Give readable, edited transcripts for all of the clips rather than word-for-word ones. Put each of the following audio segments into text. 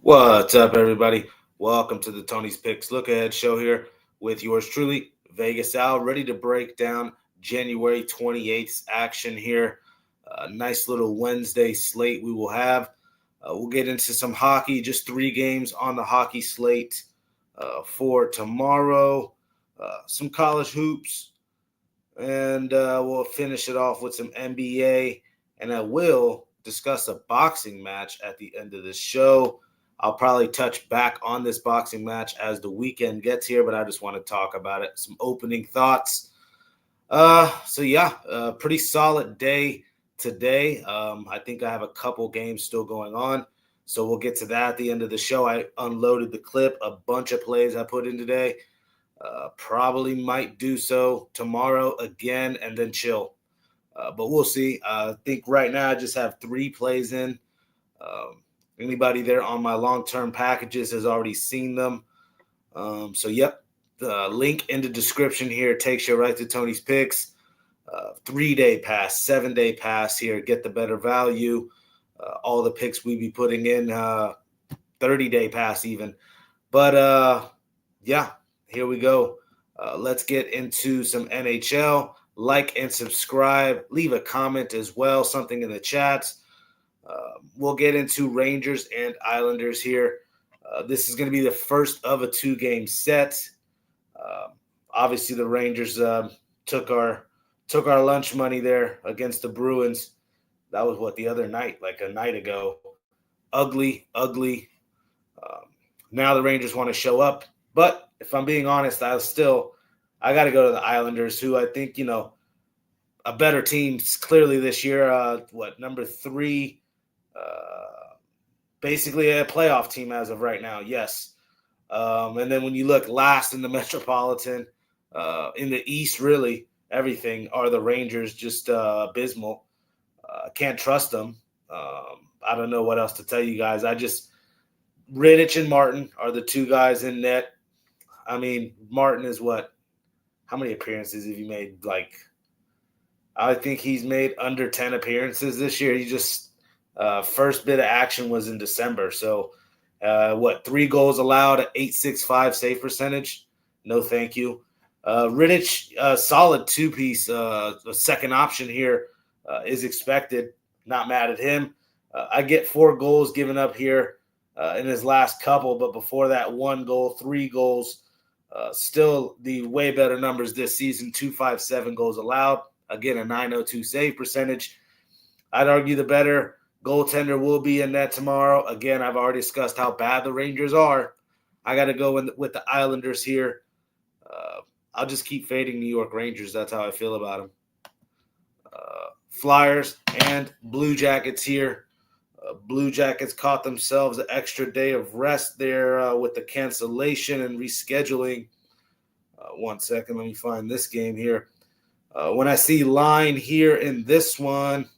What's up, everybody? Welcome to the Tony's Picks Look Ahead show here with yours truly, Vegas Al, ready to break down January 28th action here. Nice little Wednesday slate we will have. We'll get into some hockey, just 3 games on the hockey slate for tomorrow, some college hoops, and we'll finish it off with some NBA. And I will discuss a boxing match at the end of the show. I'll probably touch back on this boxing match as the weekend gets here, but I just want to talk about it. Some opening thoughts. Pretty solid day today. I think I have a couple games still going on, so we'll get to that at the end of the show. I unloaded the clip, a bunch of plays I put in today. Probably might do so tomorrow again and then chill. But we'll see. I think right now I just have 3 plays in. Anybody there on my long-term packages has already seen them. The link in the description here takes you right to Tony's Picks. 3-day pass, 7-day pass here. Get the better value. All the picks we be putting in, 30-day pass even. But, here we go. Let's get into some NHL. Like and subscribe. Leave a comment as well, something in the chats. We'll get into Rangers and Islanders here. This is going to be the first of a 2-game set. Obviously, the Rangers took our lunch money there against the Bruins. That was the other night, like a night ago. Ugly. Now the Rangers want to show up. But if I'm being honest, I got to go to the Islanders, who I think, a better team clearly this year. Number 3? Basically a playoff team as of right now, yes. And then when you look last in the Metropolitan, in the East, really, everything are the Rangers, just abysmal. Can't trust them. I don't know what else to tell you guys. Rittich and Martin are the 2 guys in net. I mean, Martin is how many appearances have you made? I think he's made under 10 appearances this year. He just first bit of action was in December. So, 3 goals allowed at .865 save percentage? No, thank you. Rittich, solid 2-piece, a second option here is expected. Not mad at him. I get 4 goals given up here in his last couple, but before that, 1 goal, 3 goals. Still the way better numbers this season, 257 goals allowed. Again, a .902 save percentage. I'd argue the better goaltender will be in net tomorrow. Again, I've already discussed how bad the Rangers are. I got to go with the Islanders here. I'll just keep fading New York Rangers. That's how I feel about them. Flyers and Blue Jackets here. Blue Jackets caught themselves an extra day of rest there with the cancellation and rescheduling. 1 second, let me find this game here. When I see line here in this one,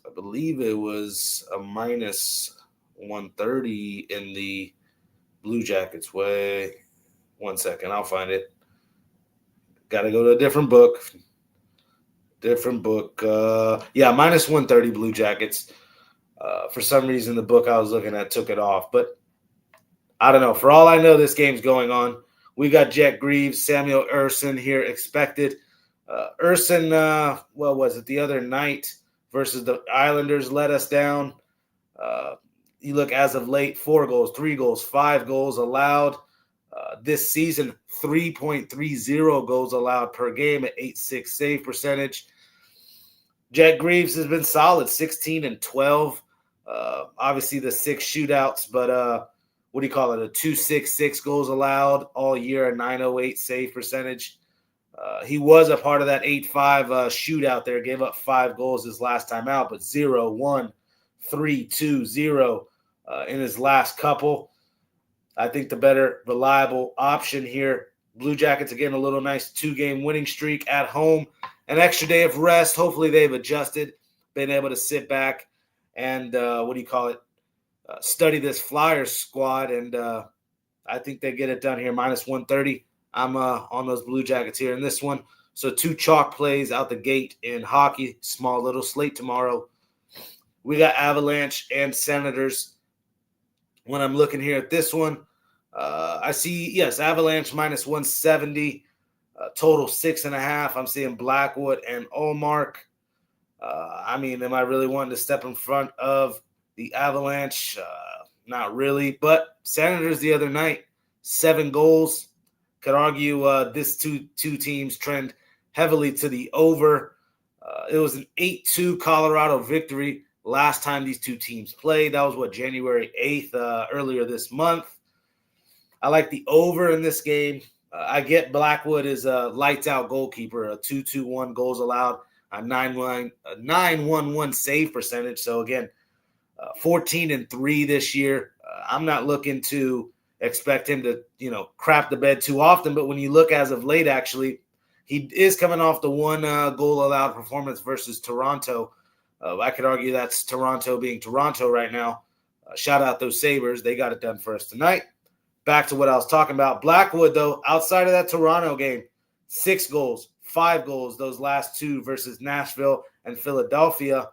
I believe it was a -130 in the Blue Jackets way. 1 second, I'll find it. Got to go to a different book. -130 Blue Jackets. For some reason, the book I was looking at took it off. But I don't know. For all I know, this game's going on. We got Jet Greaves, Samuel Ersson here expected. Ersson, what was it, the other night versus the Islanders let us down. You look as of late, 4 goals, 3 goals, 5 goals allowed. This season, 3.30 goals allowed per game at .86 save percentage. Jet Greaves has been solid, 16 and 12. Obviously, the 6 shootouts, but a 266 goals allowed all year, a .908 save percentage. He was a part of that 8-5 shootout there, gave up 5 goals his last time out, but 0-1, 3-2-0 in his last couple. I think the better reliable option here. Blue Jackets, again, a little nice 2-game winning streak at home. An extra day of rest. Hopefully they've adjusted, been able to sit back and study this Flyers squad. And I think they get it done here, -130. I'm on those Blue Jackets here in this one. So 2 chalk plays out the gate in hockey. Small little slate tomorrow. We got Avalanche and Senators. when I'm looking here at this one. I see, yes, Avalanche minus 170, total 6.5. I'm seeing Blackwood and Ullmark. I mean, am I really wanting to step in front of the Avalanche? Not really. But Senators the other night, 7 goals. Could argue this two teams trend heavily to the over. It was an 8-2 Colorado victory last time these two teams played. That was, January 8th, earlier this month. I like the over in this game. I get Blackwood is a lights-out goalkeeper, a 2.21 goals allowed, a 9.11 save percentage. So, again, 14-3 this year. I'm not looking to expect him to, crap the bed too often. But when you look as of late, actually, he is coming off the 1 goal allowed performance versus Toronto. I could argue that's Toronto being Toronto right now. Shout out those Sabres. They got it done for us tonight. Back to what I was talking about. Blackwood, though, outside of that Toronto game, 6 goals, 5 goals, those last 2 versus Nashville and Philadelphia.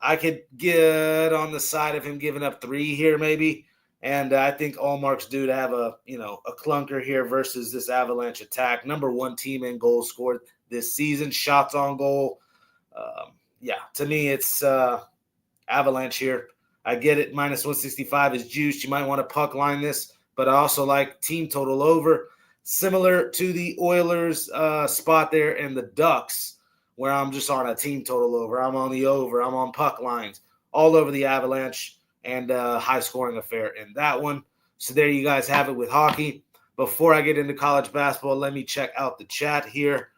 I could get on the side of him giving up 3 here maybe. And I think Ullmark's due to have a clunker here versus this Avalanche attack. Number 1 team in goals scored this season, shots on goal. To me, it's Avalanche here. I get it. Minus 165 is juiced. You might want to puck line this, but I also like team total over. Similar to the Oilers spot there and the Ducks, where I'm just on a team total over. I'm on the over. I'm on puck lines all over the Avalanche and high-scoring affair in that one. So there you guys have it with hockey. Before I get into college basketball, let me check out the chat here.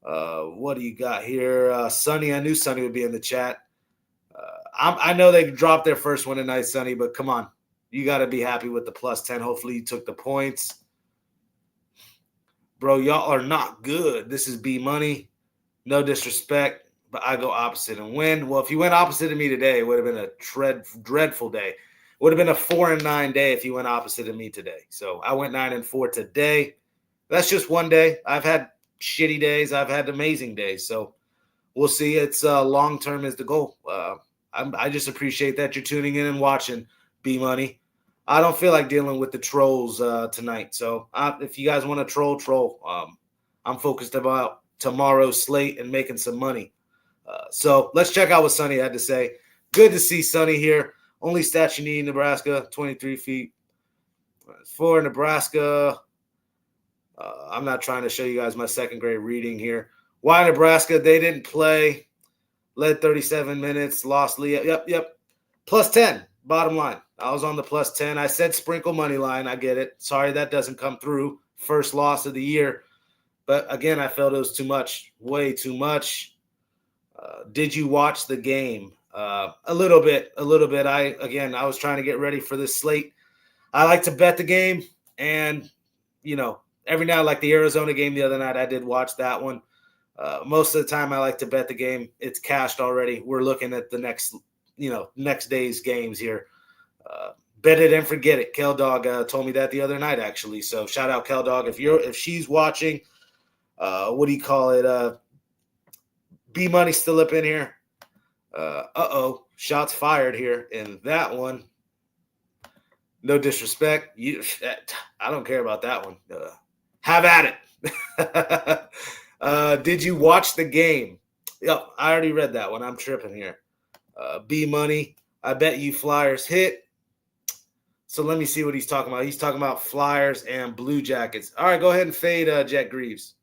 What do you got here? Sonny, I knew Sonny would be in the chat. I know they dropped their first one tonight, Sonny, but come on. You got to be happy with the plus 10. Hopefully you took the points. Bro, y'all are not good. This is B Money. No disrespect, but I go opposite and win. Well, if you went opposite of me today, it would have been a dreadful day. It would have been a 4-9 day if you went opposite of me today. So I went 9-4 today. That's just one day. I've had shitty days. I've had amazing days. So we'll see. It's long-term is the goal. I just appreciate that you're tuning in and watching B Money. I don't feel like dealing with the trolls tonight. So if you guys want to troll. I'm focused about tomorrow's slate and making some money. So let's check out what Sonny had to say. Good to see Sonny here. Only stats you need, Nebraska, 23 feet. For Nebraska, I'm not trying to show you guys my second grade reading here. Why Nebraska? They didn't play. Led 37 minutes, lost Leah. Yep. Plus 10, bottom line. I was on the plus 10. I said sprinkle money line. I get it. Sorry that doesn't come through. First loss of the year. But, again, I felt it was too much, way too much. Did you watch the game? A little bit. I was trying to get ready for this slate. I like to bet the game. And, every now, like the Arizona game the other night, I did watch that one. Most of the time I like to bet the game. It's cashed already. We're looking at the next day's games here. Bet it and forget it. Kel Dog told me that the other night, actually. So shout out Kel Dog. If she's watching, what do you call it? B Money still up in here. Shots fired here in that one. No disrespect. I don't care about that one. Have at it. Did you watch the game? Yep, I already read that one. I'm tripping here. B Money. I bet you Flyers hit. So let me see what he's talking about. He's talking about Flyers and Blue Jackets. All right, go ahead and fade Jet Greaves.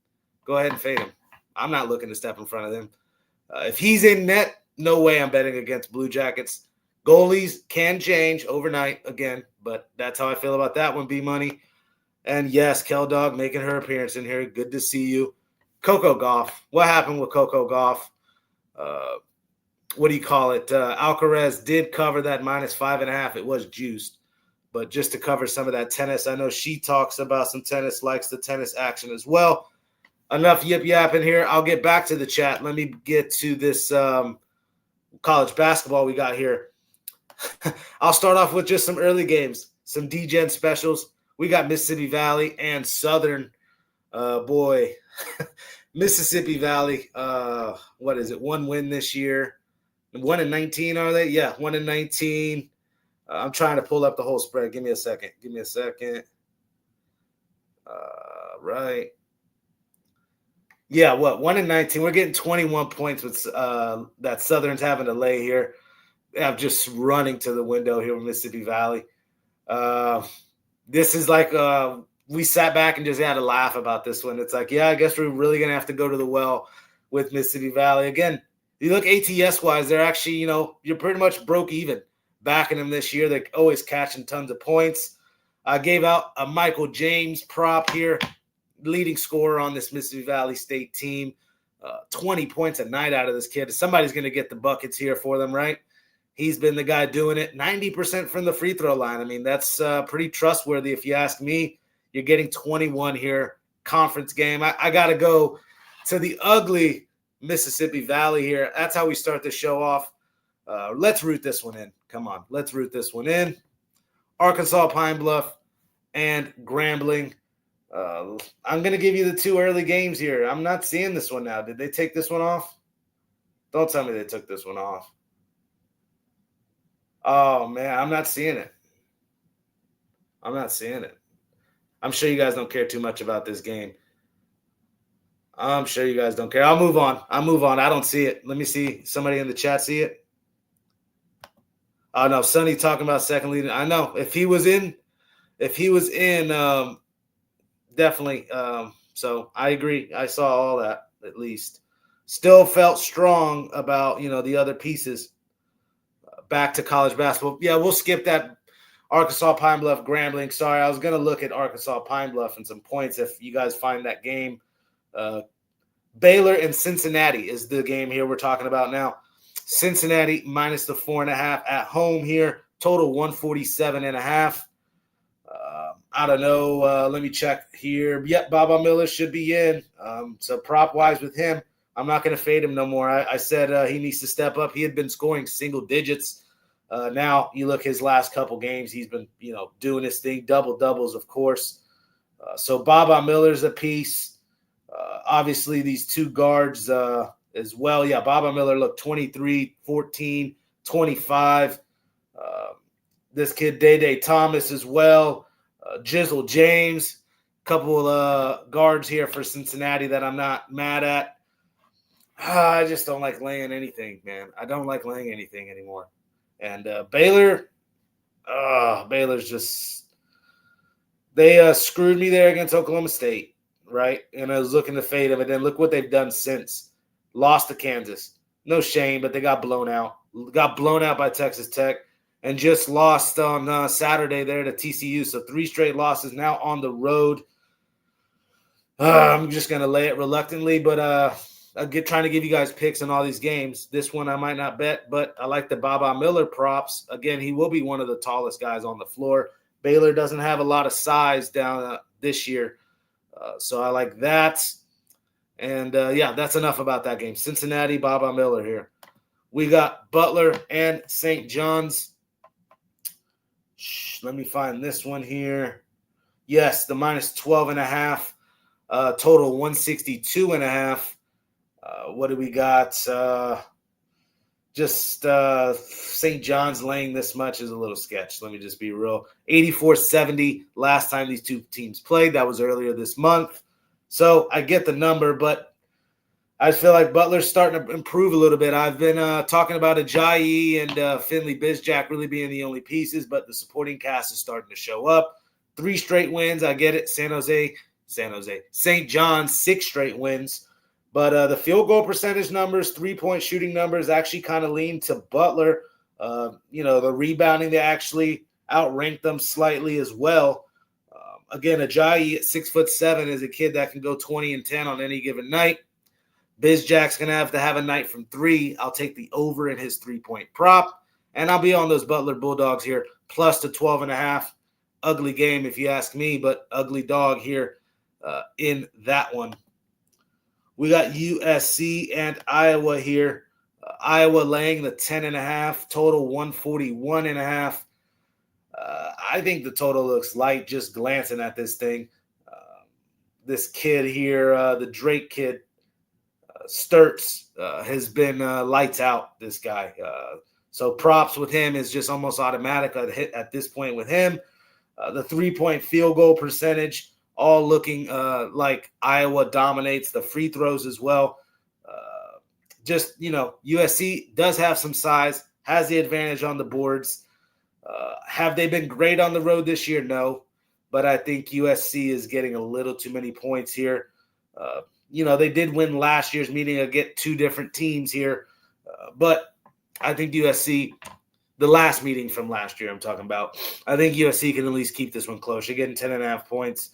Go ahead and fade him. I'm not looking to step in front of them. If he's in net, no way I'm betting against Blue Jackets. Goalies can change overnight again, but that's how I feel about that one, B Money. And yes, Kel Dog making her appearance in here. Good to see you. Coco Gauff. What happened with Coco Gauff? What do you call it? Alcaraz did cover that minus 5.5. It was juiced. But just to cover some of that tennis, I know she talks about some tennis, likes the tennis action as well. Enough yip-yapping here. I'll get back to the chat. Let me get to this college basketball we got here. I'll start off with just some early games, some D-Gen specials. We got Mississippi Valley and Southern. Mississippi Valley, what is it, 1 win this year. 1-19, are they? Yeah, 1-19. I'm trying to pull up the whole spread. Give me a second. Right. Yeah, 1-19. We're getting 21 points with that Southern's having to lay here. I'm just running to the window here with Mississippi Valley. This is like we sat back and just had a laugh about this one. It's like, yeah, I guess we're really going to have to go to the well with Mississippi Valley. Again, you look ATS-wise, they're actually, you're pretty much broke even backing them this year. They're always catching tons of points. I gave out a Michael James prop here, leading scorer on this Mississippi Valley State team. 20 points a night out of this kid. Somebody's going to get the buckets here for them, right? He's been the guy doing it. 90% from the free throw line. I mean, that's pretty trustworthy if you ask me. You're getting 21 here, conference game. I got to go to the ugly Mississippi Valley here. That's how we start the show off. Let's root this one in. Come on, let's root this one in. Arkansas Pine Bluff and Grambling. I'm going to give you the two early games here. I'm not seeing this one now. Did they take this one off? Don't tell me they took this one off. Oh, man, I'm not seeing it. I'm sure you guys don't care too much about this game. I'm sure you guys don't care. I'll move on. I don't see it. Let me see. Somebody in the chat see it? Oh, no, Sonny talking about second leading. I know. If he was in, definitely. So I agree. I saw all that at least. Still felt strong about, the other pieces. Back to college basketball. Yeah, we'll skip that Arkansas Pine Bluff Grambling. Sorry, I was going to look at Arkansas Pine Bluff and some points if you guys find that game. Baylor and Cincinnati is the game here we're talking about now. Cincinnati minus the 4.5 at home here. Total 147.5. I don't know. Let me check here. Yep, Baba Miller should be in. So prop-wise with him, I'm not going to fade him no more. I said he needs to step up. He had been scoring single digits. Now you look his last couple games, he's been, doing his thing. Double-doubles, of course. So Baba Miller's a piece. Obviously, these two guards as well. Yeah, Baba Miller looked 23, 14, 25. This kid, Day Thomas as well. Jizzle James. Couple guards here for Cincinnati that I'm not mad at. I just don't like laying anything, man. I don't like laying anything anymore. And Baylor's just – they screwed me there against Oklahoma State, right? And I was looking to fade them. And then look what they've done since. Lost to Kansas. No shame, but they got blown out. Got blown out by Texas Tech and just lost on Saturday there to TCU. So 3 straight losses now on the road. I'm just going to lay it reluctantly, but trying to give you guys picks in all these games. This one I might not bet, but I like the Baba Miller props. Again, he will be one of the tallest guys on the floor. Baylor doesn't have a lot of size down this year, so I like that. And, that's enough about that game. Cincinnati, Baba Miller here. We got Butler and St. John's. Let me find this one here. Yes, the minus 12.5. Total 162.5. What do we got? St. John's laying this much is a little sketch. Let me just be real. 84-70 last time these two teams played. That was earlier this month. So I get the number, but I feel like Butler's starting to improve a little bit. I've been talking about Ajayi and Finley Bizjack really being the only pieces, but the supporting cast is starting to show up. 3 straight wins. I get it. St. John's 6 straight wins. But the field goal percentage numbers, 3-point shooting numbers actually kind of lean to Butler. The rebounding, they actually outranked them slightly as well. Again, Ajayi at 6'7" is a kid that can go 20 and 10 on any given night. Bizjack's going to have a night from 3. I'll take the over in his 3-point prop. And I'll be on those Butler Bulldogs here, plus the 12.5. Ugly game if you ask me, but ugly dog here in that one. We got USC and Iowa here. Iowa laying the 10.5, total 141.5. I think the total looks light just glancing at this thing. This kid here, the Drake kid, Sturts, has been lights out, this guy. So props with him is just almost automatic at this point with him. The 3-point field goal percentage, all looking like Iowa dominates. The free throws as well. USC does have some size, has the advantage on the boards. Have they been great on the road this year? No. But I think USC is getting a little too many points here. They did win last year's meeting against two different teams here. But I think USC, the last meeting from last year I'm talking about, I think USC can at least keep this one close. You're getting 10.5 points.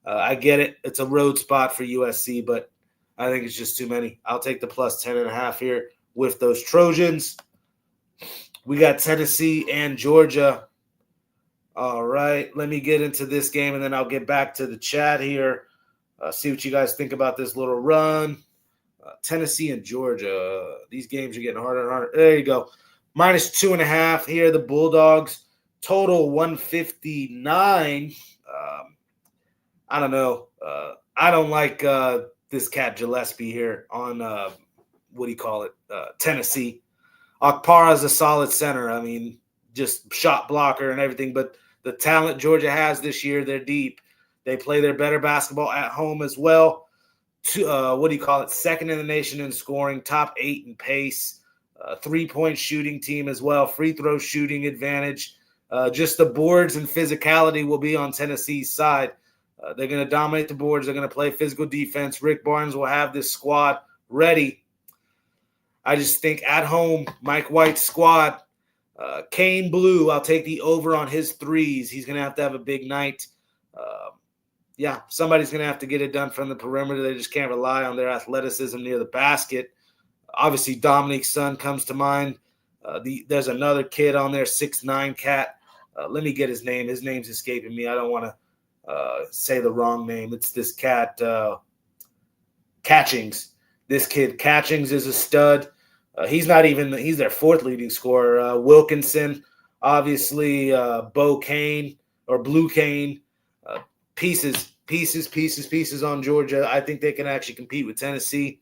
I get it. It's a road spot for USC, but I think it's just too many. I'll take the plus 10.5 here with those Trojans. We got Tennessee and Georgia. All right, let me get into this game, and then I'll get back to the chat here. See what you guys think about this little run. Tennessee and Georgia. These games are getting harder and harder. There you go. Minus 2.5 here, the Bulldogs. Total 159. I don't know. I don't like this cat Gillespie here on, Tennessee. Okpara is a solid center. I mean, just shot blocker and everything. But the talent Georgia has this year, they're deep. They play their better basketball at home as well. Second in the nation in scoring, top 8 in pace. 3-point shooting team as well. Free throw shooting advantage. Just the boards and physicality will be on Tennessee's side. They're going to dominate the boards. They're going to play physical defense. Rick Barnes will have this squad ready. I just think at home, Mike White's squad, Kane Blue, I'll take the over on his threes. He's going to have a big night. Somebody's going to have to get it done from the perimeter. They just can't rely on their athleticism near the basket. Obviously, Dominique's son comes to mind. There's another kid on there, 6'9" cat. Let me get his name. His name's escaping me. I don't want to say the wrong name. It's this cat, Catchings. This kid, Catchings, is a stud. He's their fourth leading scorer. Wilkinson, obviously, Bo Kane or Blue Kane. Pieces on Georgia. I think they can actually compete with Tennessee.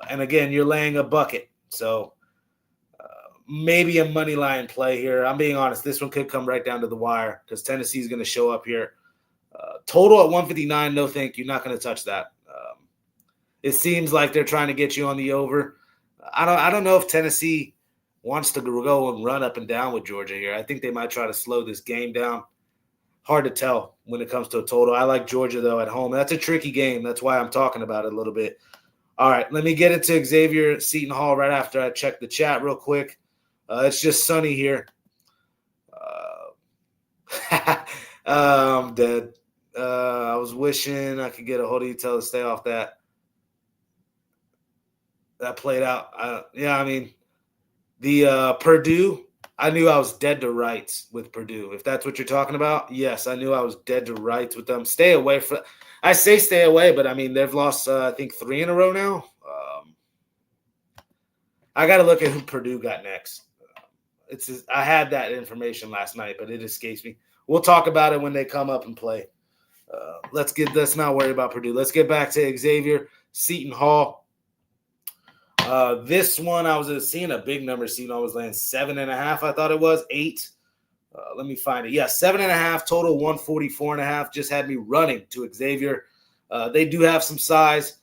And again, you're laying a bucket. So maybe a money line play here. I'm being honest. This one could come right down to the wire because Tennessee is going to show up here. Total at 159. No, thank you. Not going to touch that. It seems like they're trying to get you on the over. I don't know if Tennessee wants to go and run up and down with Georgia here. I think they might try to slow this game down. Hard to tell when it comes to a total. I like Georgia, though, at home. That's a tricky game. That's why I'm talking about it a little bit. All right, let me get into Xavier Seton Hall right after I check the chat real quick. It's just sunny here. I'm dead. I was wishing I could get a hold of you, tell to stay off that. That played out. The Purdue, I knew I was dead to rights with Purdue. If that's what you're talking about, yes, I knew I was dead to rights with them. Stay away from – I say stay away, but, they've lost, I think, 3 in a row now. I got to look at who Purdue got next. I had that information last night, but it escapes me. We'll talk about it when they come up and play. Let's not worry about Purdue. Let's get back to Xavier Seton Hall. This one, I was seeing a big number. Seton Hall was laying 7.5. I thought it was 8. Let me find it. Yeah, 7.5 total, 144.5. Just had me running to Xavier. They do have some size.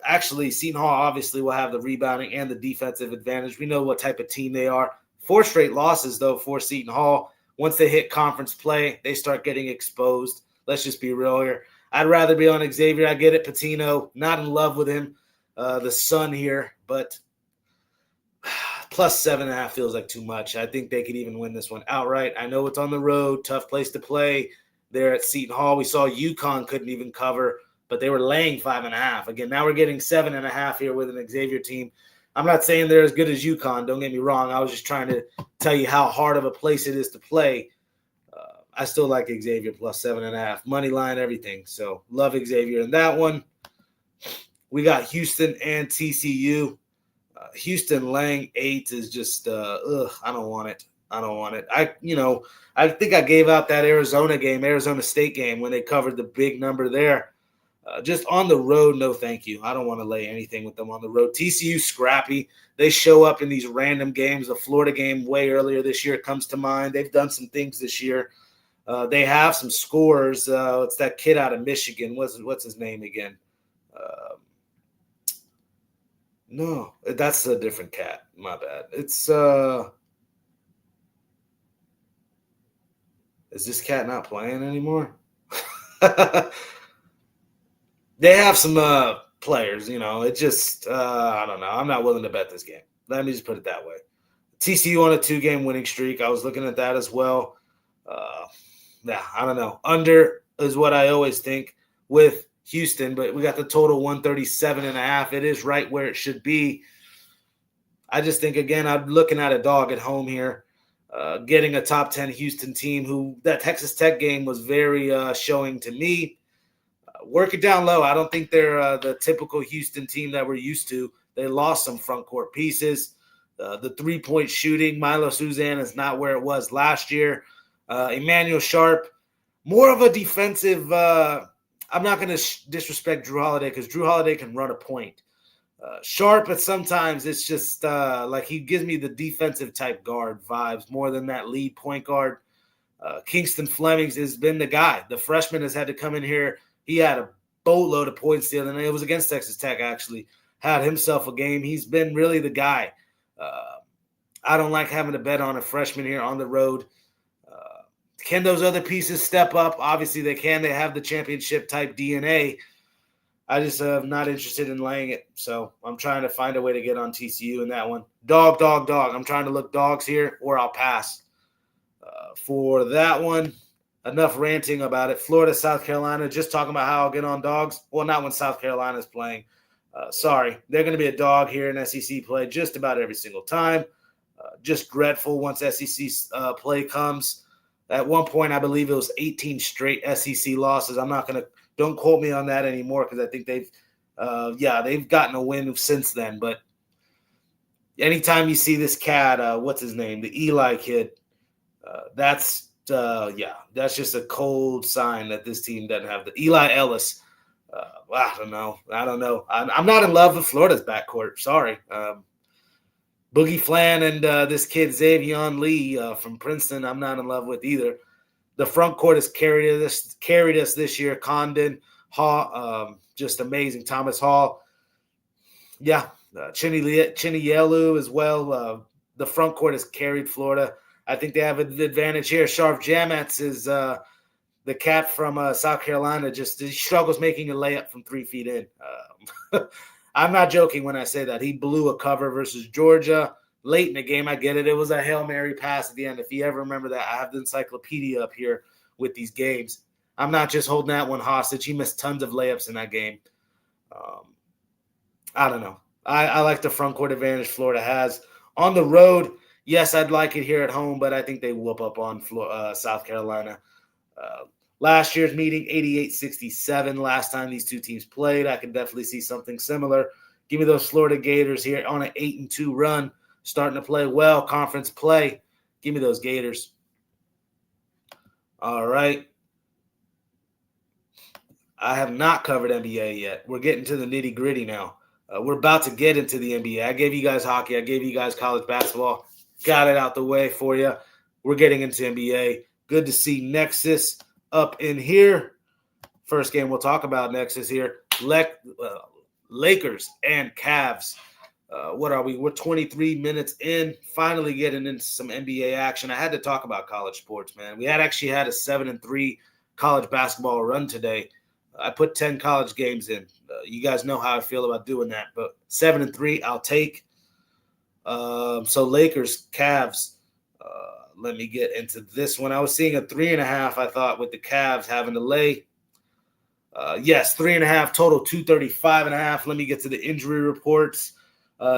Actually, Seton Hall obviously will have the rebounding and the defensive advantage. We know what type of team they are. 4 straight losses, though, for Seton Hall. Once they hit conference play, they start getting exposed. Let's just be real here. I'd rather be on Xavier. I get it, Patino. Not in love with him, the son here, but plus 7.5 feels like too much. I think they could even win this one outright. I know it's on the road, tough place to play there at Seton Hall. We saw UConn couldn't even cover, but they were laying 5.5. Again, now we're getting 7.5 here with an Xavier team. I'm not saying they're as good as UConn. Don't get me wrong. I was just trying to tell you how hard of a place it is to play. I still like Xavier plus 7.5. Money line, everything. So love Xavier in that one. We got Houston and TCU. Houston laying 8 is just, I don't want it. I think I gave out that Arizona State game when they covered the big number there. Just on the road, no thank you. I don't want to lay anything with them on the road. TCU scrappy. They show up in these random games. The Florida game way earlier this year comes to mind. They've done some things this year. They have some scores. It's that kid out of Michigan. What's his name again? No, that's a different cat. My bad. It's is this cat not playing anymore? They have some players, it just, I don't know. I'm not willing to bet this game. Let me just put it that way. TCU on a 2-game winning streak. I was looking at that as well. Yeah, I don't know. Under is what I always think with Houston, but we got the total 137.5. It is right where it should be. I just think, again, I'm looking at a dog at home here, getting a top 10 Houston team who that Texas Tech game was very showing to me. Work it down low. I don't think they're the typical Houston team that we're used to. They lost some front court pieces. The three-point shooting, Milo Suzanne is not where it was last year. Emmanuel Sharp, more of a defensive. I'm not going to disrespect Drew Holiday because Drew Holiday can run a point. Sharp, but sometimes it's just like he gives me the defensive type guard vibes more than that lead point guard. Kingston Flemings has been the guy. The freshman has had to come in here. He had a boatload of points the other night. It was against Texas Tech, actually. Had himself a game. He's been really the guy. I don't like having to bet on a freshman here on the road. Can those other pieces step up? Obviously, they can. They have the championship-type DNA. I just am not interested in laying it. So I'm trying to find a way to get on TCU in that one. Dog. I'm trying to look dogs here, or I'll pass. For that one, enough ranting about it. Florida, South Carolina, just talking about how I'll get on dogs. Well, not when South Carolina is playing. Sorry. They're going to be a dog here in SEC play just about every single time. Just dreadful once SEC play comes. At one point, I believe it was 18 straight SEC losses. Don't quote me on that anymore because I think they've gotten a win since then. But anytime you see this cat, what's his name? The Eli kid, that's just a cold sign that this team doesn't have the Eli Ellis. I don't know. I'm not in love with Florida's backcourt. Sorry. Boogie Flan and this kid Xavion Lee from Princeton, I'm not in love with either. The front court has carried us this year. Condon, Hall, just amazing. Thomas Hall. Yeah, Chinielu as well. The front court has carried Florida. I think they have an advantage here. Sharp Jamets is the cat from South Carolina. He struggles making a layup from 3 feet in. I'm not joking when I say that. He blew a cover versus Georgia late in the game. I get it. It was a Hail Mary pass at the end. If you ever remember that, I have the encyclopedia up here with these games. I'm not just holding that one hostage. He missed tons of layups in that game. I don't know. I like the front court advantage Florida has. On the road, yes, I'd like it here at home, but I think they whoop up on South Carolina. Last year's meeting, 88-67. Last time these two teams played, I can definitely see something similar. Give me those Florida Gators here on an 8-2 run, starting to play well, conference play. Give me those Gators. All right. I have not covered NBA yet. We're getting to the nitty-gritty now. We're about to get into the NBA. I gave you guys hockey. I gave you guys college basketball. Got it out the way for you. We're getting into NBA. Good to see Nexus up in here. First game we'll talk about Nexus here. Lakers and Cavs. What are we? We're 23 minutes in. Finally getting into some NBA action. I had to talk about college sports, man. We actually had a 7-3 college basketball run today. I put 10 college games in. You guys know how I feel about doing that, but 7-3, I'll take. So Lakers, Cavs. Let me get into this one. I was seeing a 3.5, I thought, with the Cavs having to lay. Yes, 3.5 total, 235.5. Let me get to the injury reports.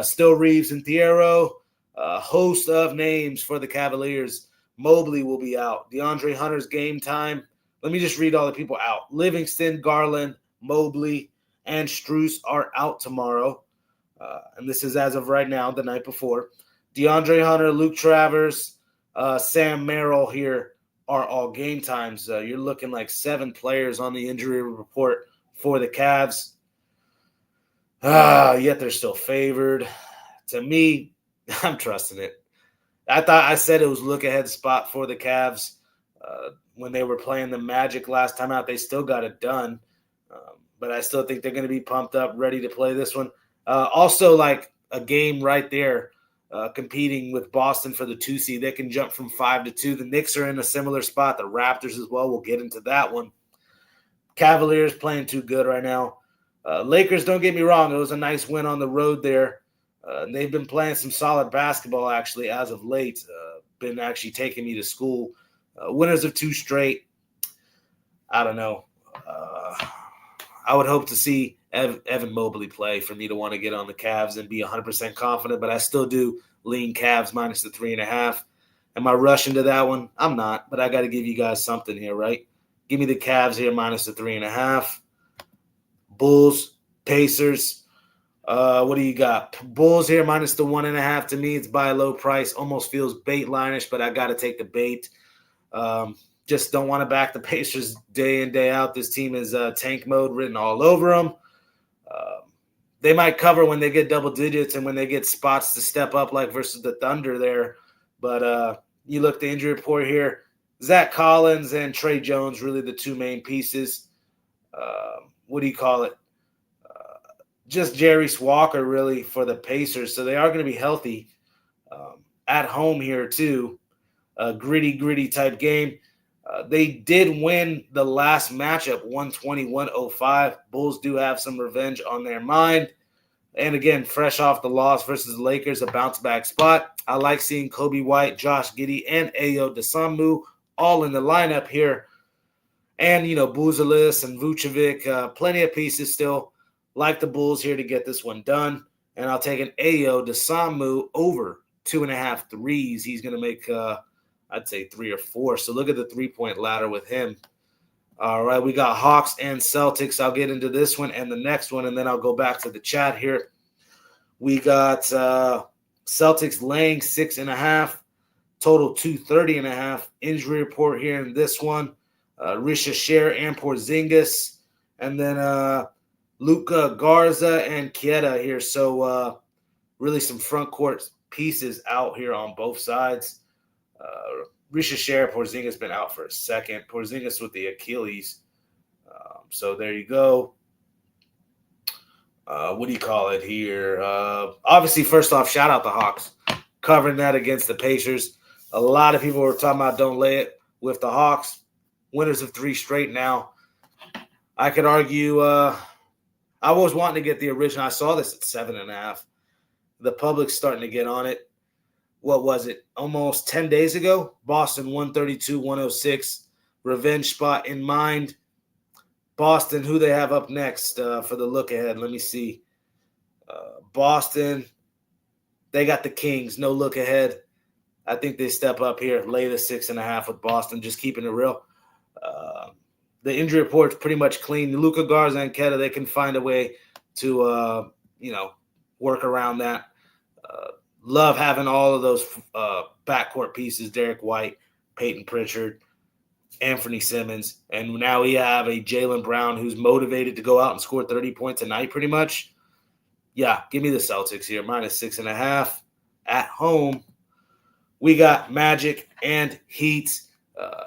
Still Reeves and Thiero. A host of names for the Cavaliers. Mobley will be out. DeAndre Hunter's game time. Let me just read all the people out. Livingston, Garland, Mobley, and Strus are out tomorrow. And this is as of right now, the night before. DeAndre Hunter, Luke Travers, Sam Merrill here are all game times. You're looking like 7 players on the injury report for the Cavs. Yet they're still favored. To me, I'm trusting it. I said it was look-ahead spot for the Cavs when they were playing the Magic last time out. They still got it done. But I still think they're going to be pumped up, ready to play this one. Also, like a game right there, competing with Boston for the 2 seed. They can jump from 5-2. The Knicks are in a similar spot. The Raptors as well. We'll get into that one. Cavaliers playing too good right now. Lakers, don't get me wrong. It was a nice win on the road there. They've been playing some solid basketball, actually, as of late. Been actually taking me to school. Winners of 2 straight. I don't know. I would hope to see Evan Mobley play for me to want to get on the Cavs and be 100% confident, but I still do lean Cavs minus the 3.5. Am I rushing to that one? I'm not, but I got to give you guys something here, right? Give me the Cavs here minus the 3.5. Bulls, Pacers. What do you got? Bulls here minus the 1.5. To me, it's by a low price. Almost feels bait line-ish, but I got to take the bait. Just don't want to back the Pacers day in, day out. This team is tank mode written all over them. They might cover when they get double digits and when they get spots to step up, like versus the Thunder there. But you look at the injury report here. Zach Collins and Trey Jones, really the 2 main pieces. What do you call it? Just Jarius Walker, really, for the Pacers. So they are going to be healthy at home here, too. A gritty type game. They did win the last matchup, 120-105. Bulls do have some revenge on their mind. And again, fresh off the loss versus the Lakers, a bounce-back spot. I like seeing Kobe White, Josh Giddey, and Ayo Dosunmu all in the lineup here. And, Buzelis and Vucevic, plenty of pieces still. Like the Bulls here to get this one done. And I'll take an Ayo Dosunmu over 2.5 threes. He's going to make I'd say 3 or 4. So look at the 3-point ladder with him. All right, we got Hawks and Celtics. I'll get into this one and the next one, and then I'll go back to the chat here. We got Celtics laying 6.5, total 230.5. Injury report here in this one. Risha Sher and Porzingis, and then Luka Garza and Kieta here. So really some front court pieces out here on both sides. Risha Sher, Porzingis has been out for a second. Porzingis with the Achilles. So there you go. What do you call it here? Obviously, first off, shout out the Hawks. Covering that against the Pacers. A lot of people were talking about don't lay it with the Hawks. Winners of 3 straight now. I could argue I was wanting to get the original. I saw this at 7.5. The public's starting to get on it. What was it? Almost 10 days ago, Boston 132-106. Revenge spot in mind. Boston, who they have up next for the look ahead? Let me see. Boston, they got the Kings. No look ahead. I think they step up here, lay the 6.5 with Boston, just keeping it real. The injury report's pretty much clean. Luka Garza and Keta, they can find a way to, work around that. Love having all of those backcourt pieces, Derek White, Peyton Pritchard, Anthony Simmons, and now we have a Jaylen Brown who's motivated to go out and score 30 points a night pretty much. Yeah, give me the Celtics here, minus 6.5 at home. We got Magic and Heat.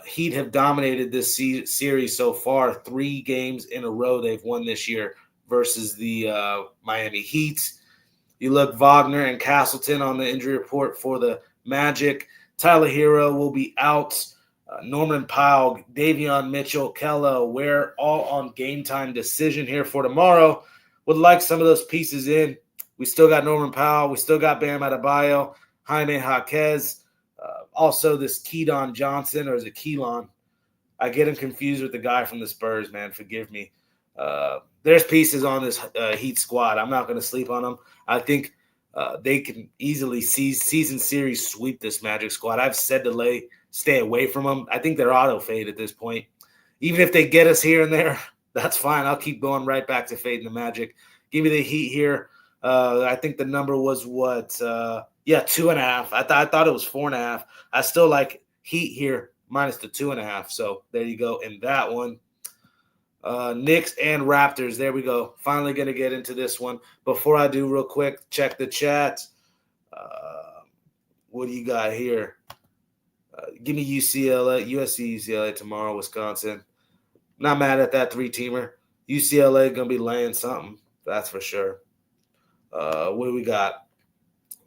Heat have dominated this series so far. 3 games in a row they've won this year versus the Miami Heat. You look Wagner and Castleton on the injury report for the Magic. Tyler Hero will be out. Norman Powell, Davion Mitchell, Kella Ware, all on game time decision here for tomorrow. Would like some of those pieces in. We still got Norman Powell. We still got Bam Adebayo, Jaime Jaquez. Also this Keaton Johnson, or is it Keelan? I get him confused with the guy from the Spurs, man. Forgive me. There's pieces on this Heat squad. I'm not going to sleep on them. I think they can easily season series sweep this Magic squad. I've said to stay away from them. I think they're auto fade at this point. Even if they get us here and there, that's fine. I'll keep going right back to fading the Magic. Give me the Heat here. I think the number was what? 2.5. I thought it was 4.5. I still like Heat here minus the 2.5. So there you go in that one. Knicks and Raptors. There we go. Finally going to get into this one. Before I do, real quick, check the chat. What do you got here? Give me UCLA, USC, UCLA tomorrow, Wisconsin. Not mad at that three-teamer. UCLA going to be laying something. That's for sure. What do we got?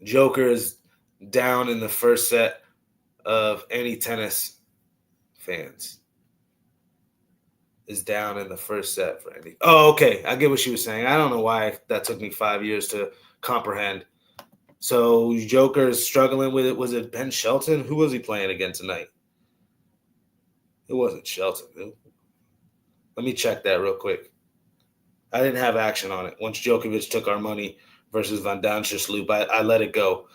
Joker is down in the first set of any tennis fans. Is down in the first set for any. Oh, okay. I get what she was saying. I don't know why that took me 5 years to comprehend. So Joker is struggling with it. Was it Ben Shelton? Who was he playing again tonight? It wasn't Shelton. Let me check that real quick. I didn't have action on it. Once Djokovic took our money versus Van Danschesloop, I let it go.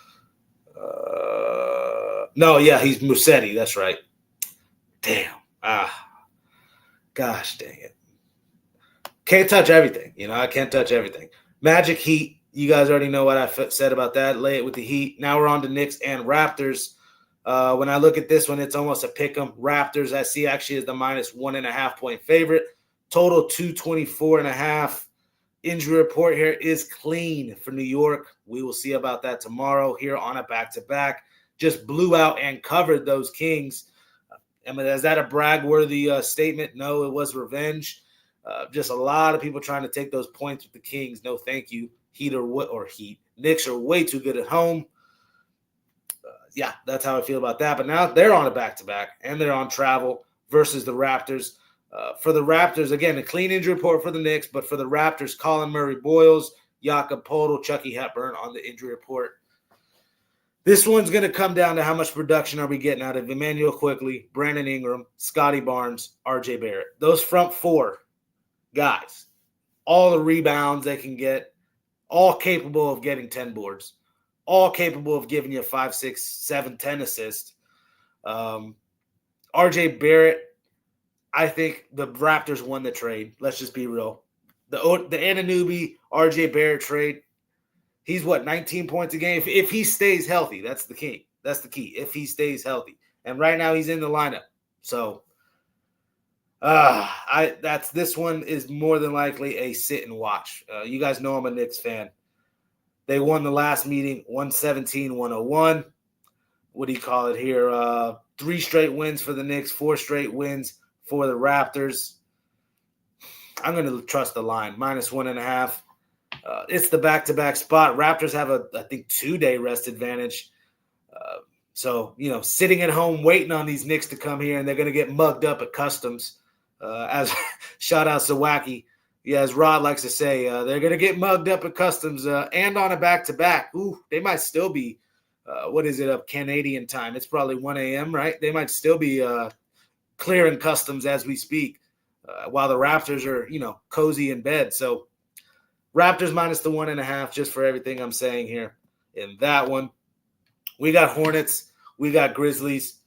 No, yeah, he's Musetti. That's right. Damn. Gosh dang it. Can't touch everything. I can't touch everything. Magic Heat. You guys already know what I said about that. Lay it with the Heat. Now we're on to Knicks and Raptors. When I look at this one, it's almost a pick 'em. Raptors, I see actually is the -1.5 point favorite. Total 224.5. Injury report here is clean for New York. We will see about that tomorrow here on a back-to-back. Just blew out and covered those Kings. I mean, is that a brag-worthy statement? No, it was revenge. Just a lot of people trying to take those points with the Kings. No, thank you. Heat. Knicks are way too good at home. Yeah, that's how I feel about that. But now they're on a back-to-back, and they're on travel versus the Raptors. For the Raptors, again, a clean injury report for the Knicks, but for the Raptors, Colin Murray-Boyles, Jakob Poeltl, Chucky Hepburn on the injury report. This one's going to come down to how much production are we getting out of Emmanuel Quickley, Brandon Ingram, Scotty Barnes, RJ Barrett. Those front four guys, all the rebounds they can get, all capable of getting 10 boards, all capable of giving you 5, 6, 7, 10 assists. RJ Barrett, I think the Raptors won the trade. Let's just be real. The Anunoby, RJ Barrett trade, he's 19 points a game? If he stays healthy, that's the key. That's the key. If he stays healthy. And right now he's in the lineup. So this one is more than likely a sit and watch. You guys know I'm a Knicks fan. They won the last meeting 117-101. What do you call it here? 3 straight wins for the Knicks, 4 straight wins for the Raptors. I'm going to trust the line, -1.5. It's the back-to-back spot. Raptors have I think 2-day rest advantage. So, sitting at home waiting on these Knicks to come here, and they're going to get mugged up at customs. As shout out to Wacky. Yeah, as Rod likes to say, they're going to get mugged up at customs and on a back-to-back. Ooh, they might still be, up Canadian time. It's probably 1 a.m., right? They might still be clearing customs as we speak while the Raptors are, cozy in bed. So Raptors -1.5 just for everything I'm saying here in that one. We got Hornets. We got Grizzlies.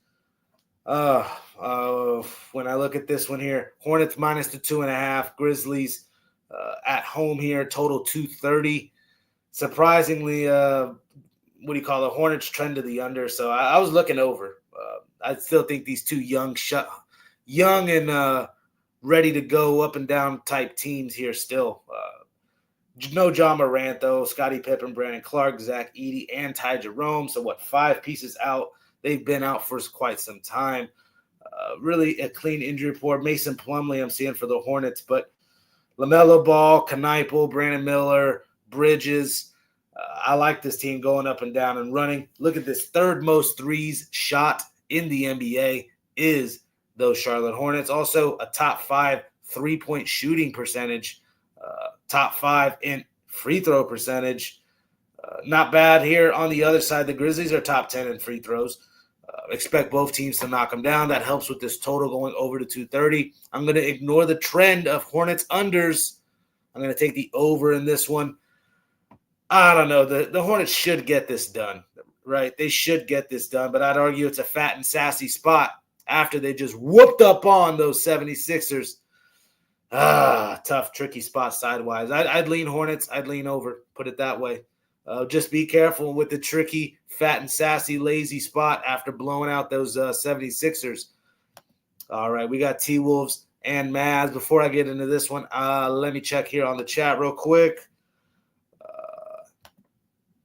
When I look at this one here, Hornets -2.5, Grizzlies at home here, total 230. Surprisingly, the Hornets trend to the under. So I was looking over. I still think these two young and ready to go up and down type teams here still. No John Morant, though. Scottie Pippen, Brandon Clark, Zach Edey, and Ty Jerome. So 5 pieces out? They've been out for quite some time. Really a clean injury report. Mason Plumlee I'm seeing for the Hornets, but LaMelo Ball, Kneipel, Brandon Miller, Bridges. I like this team going up and down and running. Look at this. 3rd most threes shot in the NBA is those Charlotte Hornets. Also a top 5 3-point shooting percentage. Top 5 in free throw percentage. Not bad here on the other side. The Grizzlies are top 10 in free throws. Expect both teams to knock them down. That helps with this total going over to 230. I'm going to ignore the trend of Hornets unders. I'm going to take the over in this one. I don't know. The Hornets should get this done, right? They should get this done, but I'd argue it's a fat and sassy spot after they just whooped up on those 76ers. Tough, tricky spot sidewise. I'd lean Hornets. I'd lean over, put it that way. Just be careful with the tricky, fat and sassy, lazy spot after blowing out those 76ers. All right, we got T-Wolves and Maz. Before I get into this one, let me check here on the chat real quick.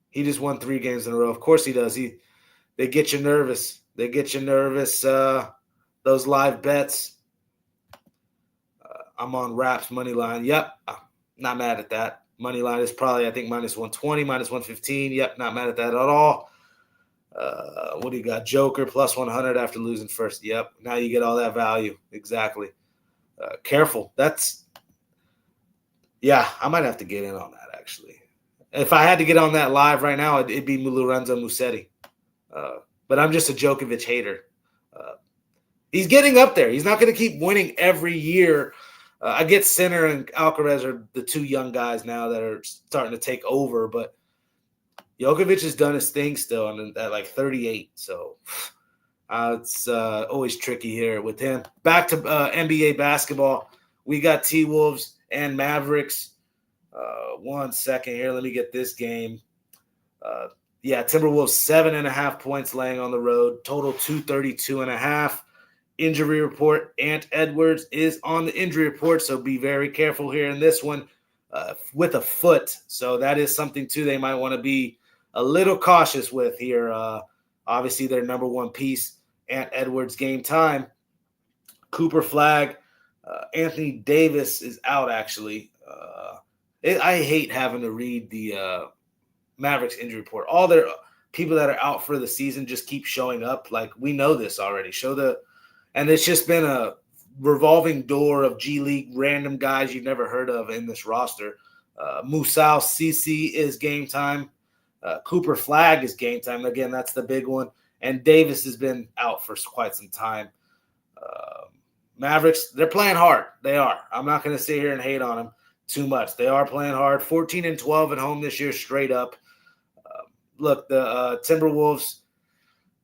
He just won 3 games in a row. Of course he does. They get you nervous. They get you nervous. Those live bets. I'm on Raps money line. Yep, not mad at that. Money line is probably, I think, minus 120, minus 115. Yep, not mad at that at all. What do you got? Joker plus 100 after losing first. Yep, now you get all that value. Exactly. Careful. I might have to get in on that, actually. If I had to get on that live right now, it'd be Lorenzo Musetti. But I'm just a Djokovic hater. He's getting up there. He's not going to keep winning every year. I get Sinner and Alcaraz are the 2 young guys now that are starting to take over, but Djokovic has done his thing still at like 38. So it's always tricky here with him. Back to NBA basketball. We got T-Wolves and Mavericks. 1 second here. Let me get this game. Timberwolves 7.5 points laying on the road. Total 232.5. Injury report. Ant Edwards is on the injury report, so be very careful here in this one with a foot. So that is something, too, they might want to be a little cautious with here. Obviously, their number 1 piece, Ant Edwards, game time. Cooper Flag. Anthony Davis is out, actually. I hate having to read the Mavericks injury report. All their people that are out for the season just keep showing up. Like, we know this already. And it's just been a revolving door of G League random guys you've never heard of in this roster. Musal CC is game time. Cooper Flag is game time. Again, that's the big one. And Davis has been out for quite some time. Mavericks, they're playing hard. They are. I'm not going to sit here and hate on them too much. They are playing hard. 14-12 at home this year, straight up. Look, the Timberwolves,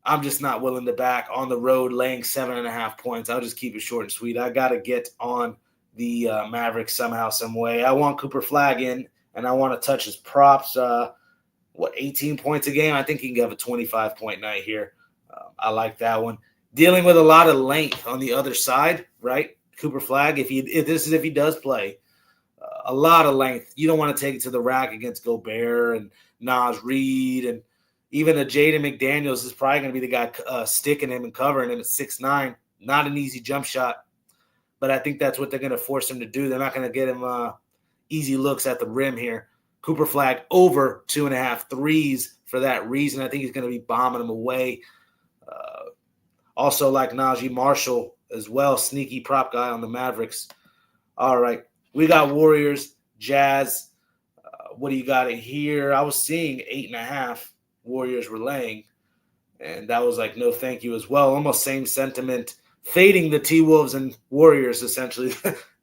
I'm just not willing to back on the road laying 7.5 points. I'll just keep it short and sweet. I got to get on the Mavericks somehow, some way. I want Cooper Flag in, and I want to touch his props. 18 points a game? I think he can have a 25-point night here. I like that one. Dealing with a lot of length on the other side, right? Cooper Flag, if he does play, a lot of length. You don't want to take it to the rack against Gobert and Naz Reid, and even a Jaden McDaniels is probably going to be the guy sticking him and covering him at 6'9". Not an easy jump shot, but I think that's what they're going to force him to do. They're not going to get him easy looks at the rim here. Cooper Flag over 2.5 threes for that reason. I think he's going to be bombing them away. Also like Najee Marshall as well, sneaky prop guy on the Mavericks. All right, we got Warriors, Jazz. What do you got in here? I was seeing 8.5 Warriors were laying, and that was like no thank you as well. Almost same sentiment. Fading the T-Wolves and Warriors, essentially.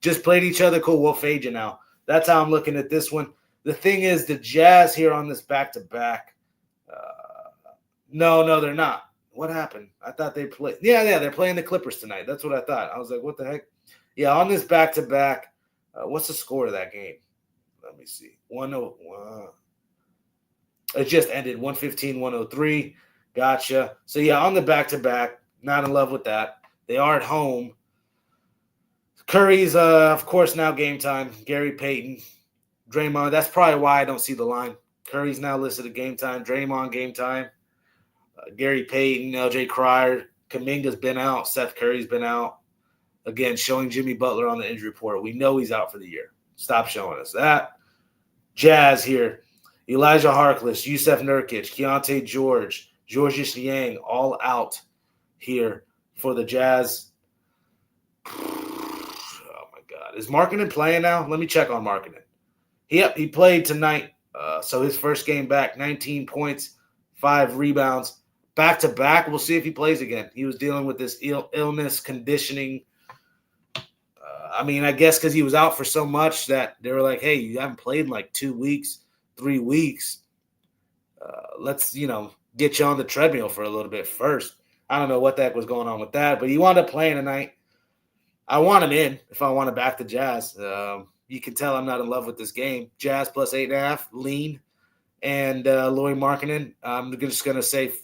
Just played each other. Cool, we'll fade you now. That's how I'm looking at this one. The thing is, the Jazz here on this back-to-back. No, they're not. What happened? I thought they played. Yeah, they're playing the Clippers tonight. That's what I thought. I was like, what the heck? Yeah, on this back-to-back, what's the score of that game? Let me see. 101. It just ended 115-103. Gotcha. So, yeah, on the back-to-back, not in love with that. They are at home. Curry's, of course, now game time. Gary Payton. Draymond. That's probably why I don't see the line. Curry's now listed at game time. Draymond game time. Gary Payton, LJ Cryer. Kuminga's been out. Seth Curry's been out. Again, showing Jimmy Butler on the injury report. We know he's out for the year. Stop showing us that. Jazz here. Elijah Harkless, Yusef Nurkic, Keontae George, Georges Niang, all out here for the Jazz. Oh, my God. Is Markkanen playing now? Let me check on Markkanen. Yep, he played tonight. So his first game back, 19 points, 5 rebounds. Back-to-back, we'll see if he plays again. He was dealing with this illness, conditioning. I guess because he was out for so much that they were like, hey, you haven't played in like 2 weeks, 3 weeks. Let's, get you on the treadmill for a little bit first. I don't know what the heck was going on with that, but he wound up playing tonight. I want him in if I want to back the Jazz. You can tell I'm not in love with this game. Jazz plus 8.5, lean. And Lauri Markkanen, I'm just going to say –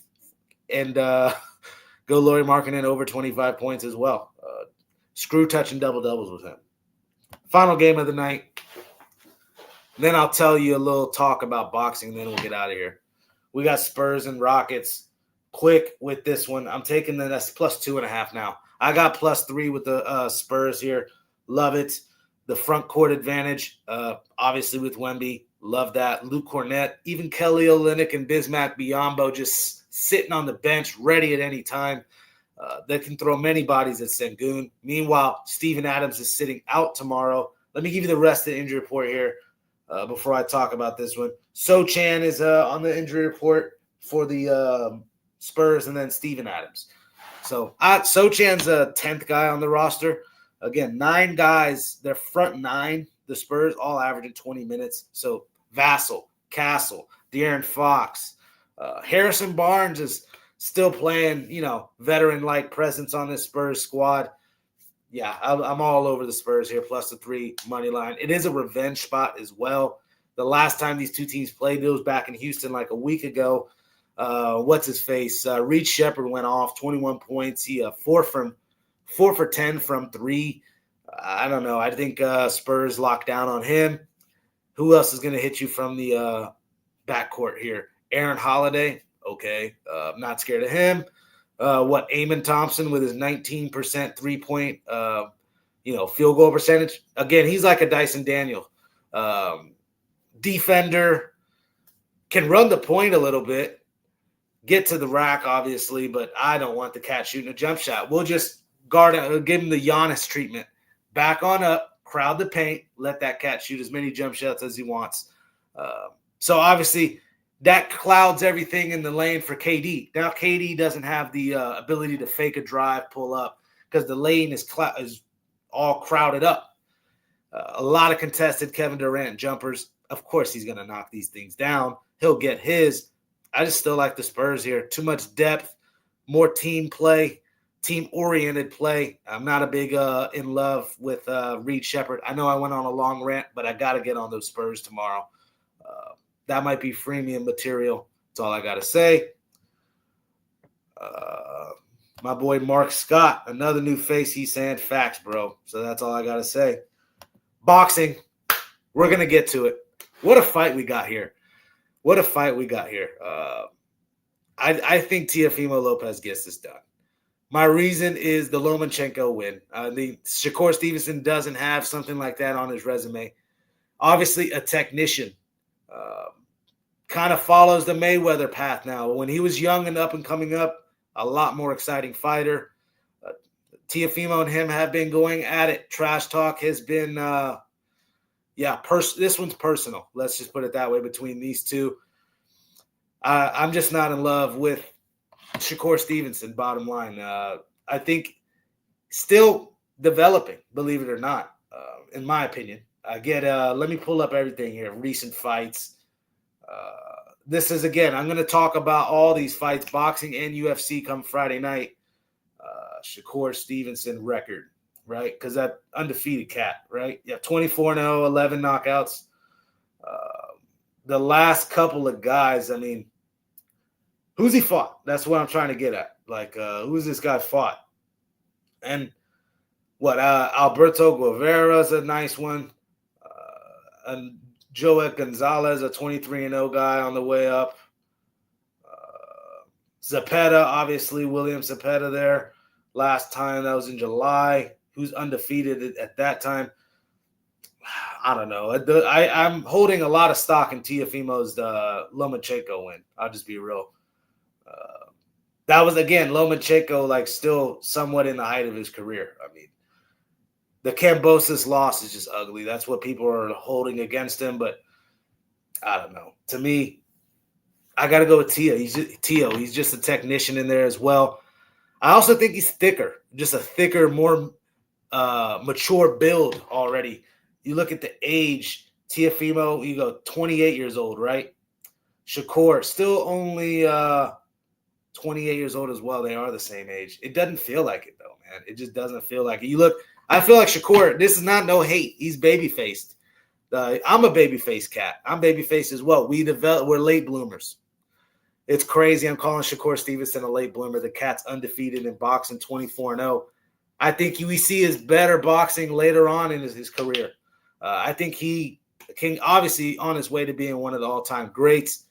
and go Lauri Markkanen over 25 points as well. Screw touching double-doubles with him. Final game of the night. Then I'll tell you a little talk about boxing, and then we'll get out of here. We got Spurs and Rockets. Quick with this one. I'm taking that's plus 2.5 now. I got plus 3 with the Spurs here. Love it. The front court advantage, obviously with Wemby. Love that. Luke Cornett, even Kelly Olynyk and Bismack Biyombo just sitting on the bench, ready at any time. They can throw many bodies at Sengun. Meanwhile, Steven Adams is sitting out tomorrow. Let me give you the rest of the injury report here before I talk about this one. Sochan is on the injury report for the Spurs, and then Steven Adams. So Sochan's a 10th guy on the roster. Again, 9 guys, their front 9, the Spurs, all averaging 20 minutes. So Vassell, Castle, De'Aaron Fox, Harrison Barnes is still playing, veteran-like presence on this Spurs squad. Yeah, I'm all over the Spurs here, plus the 3 money line. It is a revenge spot as well. The last time these two teams played, it was back in Houston like a week ago. What's his face? Reed Shepherd went off 21 points. He 4 for 10 from 3. I don't know. I think Spurs locked down on him. Who else is going to hit you from the backcourt here? Aaron Holiday. Okay. I'm not scared of him. Amon Thompson with his 19% 3-point, field goal percentage. Again, he's like a Dyson Daniel. Defender, can run the point a little bit. Get to the rack, obviously, but I don't want the cat shooting a jump shot. We'll just give him the Giannis treatment. Back on up, crowd the paint, let that cat shoot as many jump shots as he wants. So obviously that clouds everything in the lane for KD. Now KD doesn't have the ability to fake a drive, pull up, because the lane is all crowded up. A lot of contested Kevin Durant jumpers. Of course he's going to knock these things down. He'll get his. I just still like the Spurs here. Too much depth, more team play, team-oriented play. I'm not a big in love with Reed Shepherd. I know I went on a long rant, but I got to get on those Spurs tomorrow. That might be freemium material. That's all I got to say. My boy Mark Scott, another new face. He's saying facts, bro. So that's all I got to say. Boxing, we're going to get to it. What a fight we got here. I think Teofimo Lopez gets this done. My reason is the Lomachenko win. Shakur Stevenson doesn't have something like that on his resume. Obviously, a technician. Kind of follows the Mayweather path now. When he was young and up and coming up, a lot more exciting fighter. Teofimo and him have been going at it. Trash talk has been this one's personal. Let's just put it that way between these two. I'm just not in love with Shakur Stevenson, bottom line. I think still developing, believe it or not, in my opinion. Let me pull up everything here, recent fights. This is, again, I'm going to talk about all these fights, boxing and UFC, come Friday night. Shakur Stevenson record, right? Because that undefeated cat, right? Yeah, 24-0, 11 knockouts. The last couple of guys, I mean, who's he fought? That's what I'm trying to get at. Like, who's this guy fought? And Alberto Guevara's a nice one. And Joet Gonzalez, a 23-0 guy on the way up. Zepeda, obviously, William Zepeda there. Last time, that was in July. Who's undefeated at that time? I don't know. I'm holding a lot of stock in Teofimo's Lomachenko win. I'll just be real. That was, again, Lomachenko, like, still somewhat in the height of his career. I mean, the Kambosos loss is just ugly. That's what people are holding against him. But I don't know. To me, I got to go with Tio. He's just a technician in there as well. I also think he's thicker, just a thicker, more mature build already. You look at the age, Teofimo, you go 28 years old, right? Shakur, still only 28 years old as well. They are the same age. It doesn't feel like it, though, man. It just doesn't feel like it. I feel like Shakur, this is not no hate. He's baby-faced. I'm a baby-faced cat. I'm baby-faced as well. We're late bloomers. It's crazy. I'm calling Shakur Stevenson a late bloomer. The cat's undefeated in boxing, 24-0. I think we see his better boxing later on in his career. I think he can obviously on his way to being one of the all-time greats.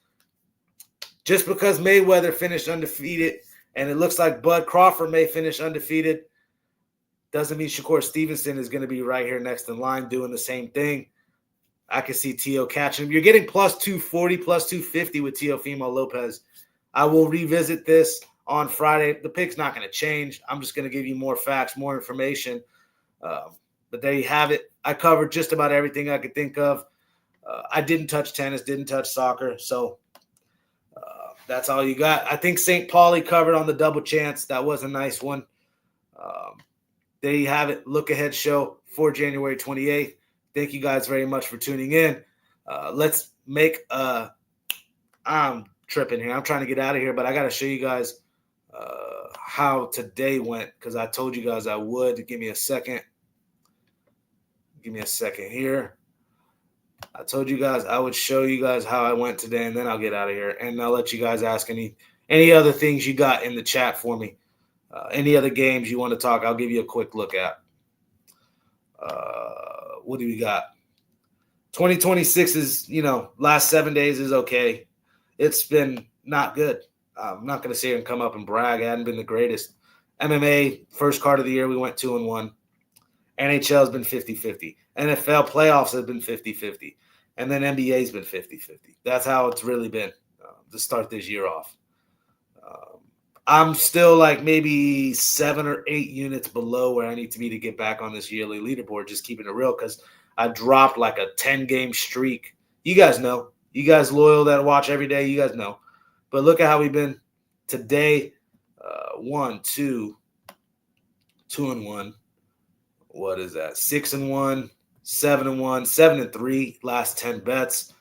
Just because Mayweather finished undefeated and it looks like Bud Crawford may finish undefeated doesn't mean Shakur Stevenson is going to be right here next in line doing the same thing. I can see Teo catching him. You're getting plus 240, plus 250 with Teofimo Lopez. I will revisit this on Friday. The pick's not going to change. I'm just going to give you more facts, more information. But there you have it. I covered just about everything I could think of. I didn't touch tennis, didn't touch soccer. So that's all you got. I think St. Pauli covered on the double chance. That was a nice one. There you have it. Look ahead show for January 28th. Thank you guys very much for tuning in. Let's make I'm tripping here. I'm trying to get out of here, but I got to show you guys how today went because I told you guys I would. Give me a second. Give me a second here. I told you guys I would show you guys how I went today, and then I'll get out of here. And I'll let you guys ask any other things you got in the chat for me. Any other games you want to talk, I'll give you a quick look at. What do we got? 2026 is, last 7 days is okay. It's been not good. I'm not going to sit here and come up and brag. It hadn't been the greatest. MMA, first card of the year, we went 2-1. NHL has been 50-50. NFL playoffs have been 50-50. And then NBA's been 50-50. That's how it's really been to start this year off. I'm still like maybe 7 or 8 units below where I need to be to get back on this yearly leaderboard, just keeping it real because I dropped like a 10-game streak. You guys know. You guys loyal that watch every day, you guys know. But look at how we've been today. 2-1. What is that? 6-1, 7-1, 7-3, last 10 bets.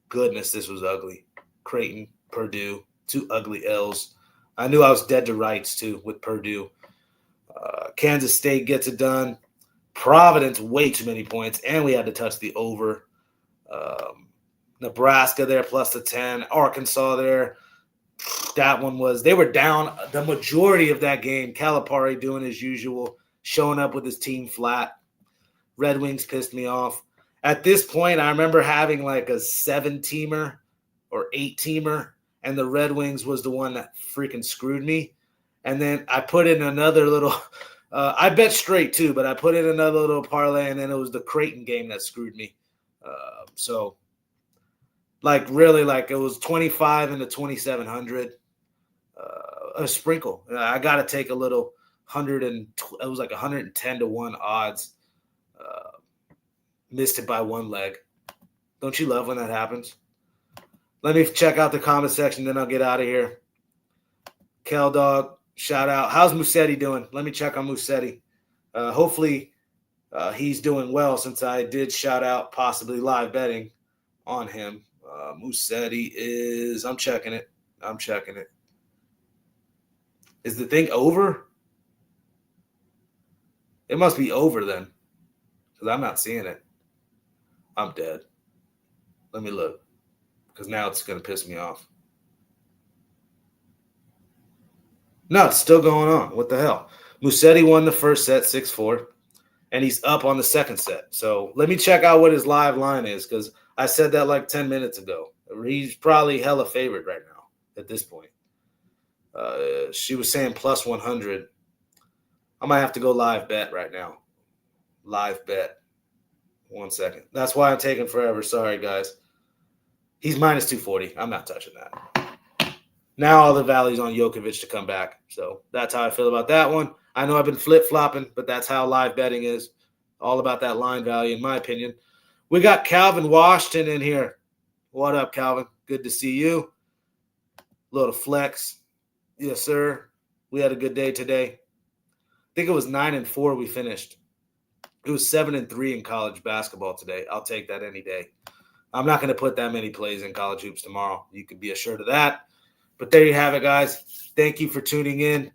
Goodness, this was ugly. Creighton, Purdue, 2 ugly L's. I knew I was dead to rights, too, with Purdue. Kansas State gets it done. Providence, way too many points, and we had to touch the over. Nebraska there, plus the 10. Arkansas there. That one was – they were down the majority of that game. Calipari doing his usual, showing up with his team flat. Red Wings pissed me off. At this point, I remember having like a 7-teamer or 8-teamer, and the Red Wings was the one that freaking screwed me. And then I put in another little I bet straight too, but I put in another little parlay, and then it was the Creighton game that screwed me. So, like, really, like, it was 25 into 2,700. A sprinkle. I got to take a little 100 and it was like 110 to 1 odds. Missed it by one leg. Don't you love when that happens? Let me check out the comment section, then I'll get out of here. Kel Dog, shout out. How's Musetti doing? Let me check on Musetti. Hopefully he's doing well since I did shout out possibly live betting on him. Musetti is – I'm checking it. Is the thing over? It must be over then because I'm not seeing it. I'm dead. Let me look because now it's going to piss me off. No, it's still going on. What the hell? Musetti won the first set 6-4, and he's up on the second set. So let me check out what his live line is because I said that like 10 minutes ago. He's probably hella favored right now at this point. She was saying plus 100. I might have to go live bet right now. Live bet. 1 second. That's why I'm taking forever. Sorry, guys. He's minus 240. I'm not touching that. Now all the value's on Djokovic to come back. So that's how I feel about that one. I know I've been flip-flopping, but that's how live betting is. All about that line value, in my opinion. We got Calvin Washington in here. What up, Calvin? Good to see you. Little flex. Yes, sir. We had a good day today. I think it was 9-4 we finished. It was 7-3 in college basketball today. I'll take that any day. I'm not going to put that many plays in college hoops tomorrow. You can be assured of that. But there you have it, guys. Thank you for tuning in.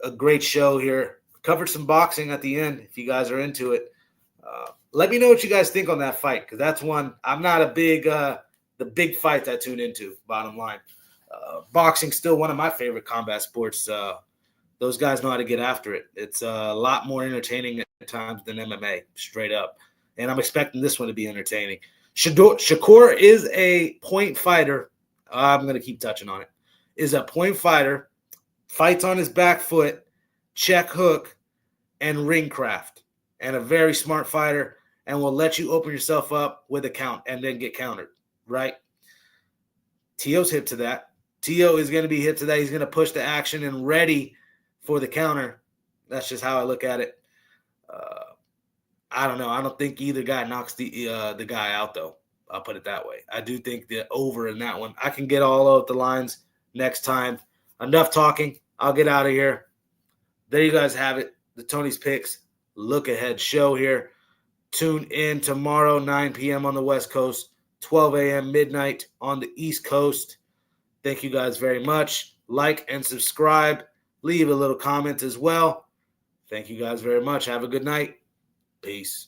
A great show here. Covered some boxing at the end if you guys are into it. Let me know what you guys think on that fight because that's one. I'm not a big the big fights I tune into, bottom line. Boxing's still one of my favorite combat sports. The Those guys know how to get after it. It's a lot more entertaining at times than MMA, straight up. And I'm expecting this one to be entertaining. Shakur is a point fighter. I'm going to keep touching on it. Is a point fighter, fights on his back foot, check hook, and ring craft. And a very smart fighter, and will let you open yourself up with a count and then get countered, right? T.O.'s hip to that. T.O. is going to be hip to that. He's going to push the action and ready for the counter. That's just how I look at it. I don't know. I don't think either guy knocks the guy out, though. I'll put it that way. I do think the over in that one. I can get all of the lines next time. Enough talking. I'll get out of here. There you guys have it. The Tony's Picks look ahead show here. Tune in tomorrow, 9 p.m. on the West Coast, 12 a.m. midnight on the East Coast. Thank you guys very much. Like and subscribe. Leave a little comment as well. Thank you guys very much. Have a good night. Peace.